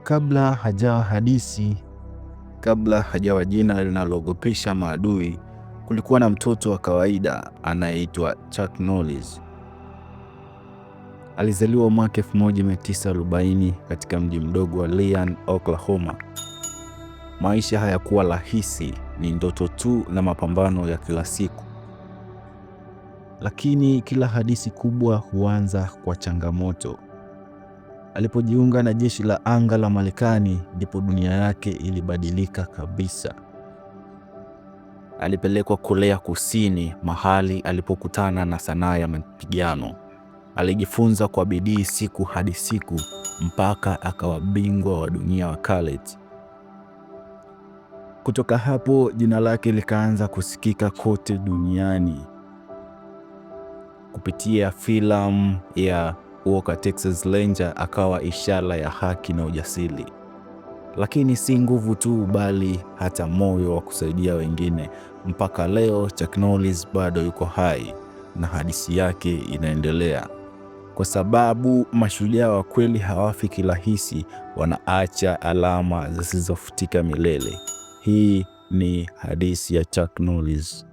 kabla hajawa hadithi, kabla hajawa jina linaloogopesha maadui, kulikuwa na mtoto wa kawaida anayeitwa Chuck Norris. Alizaliwa mwaka 1940 katika mji mdogo wa Leon, Oklahoma. Maisha hayakuwa rahisi, ni ndoto tu na mapambano ya kila siku. Lakini kila hadithi kubwa huanza kwa changamoto. Alipojiunga na jeshi la anga la Marekani, ndipo dunia yake ilibadilika kabisa. Alipelekwa Korea Kusini, mahali alipokutana na sanaa ya mapigano. Alijifunza kwa bidii siku hadi siku mpaka akawa bingwa wa dunia wa karate. Kutoka hapo jina lake likaanza kusikika kote duniani. Kupitia filamu ya Walker Texas Ranger akawa ishara ya haki na ujasiri. Lakini si nguvu tu, bali hata moyo wa kusaidia wengine. Mpaka leo Chuck Norris bado yuko hai na hadithi yake inaendelea, kwa sababu mashujaa wa kweli hawafi kirahisi, wanaacha alama zisizofutika milele. Hii ni hadithi ya Chuck Norris.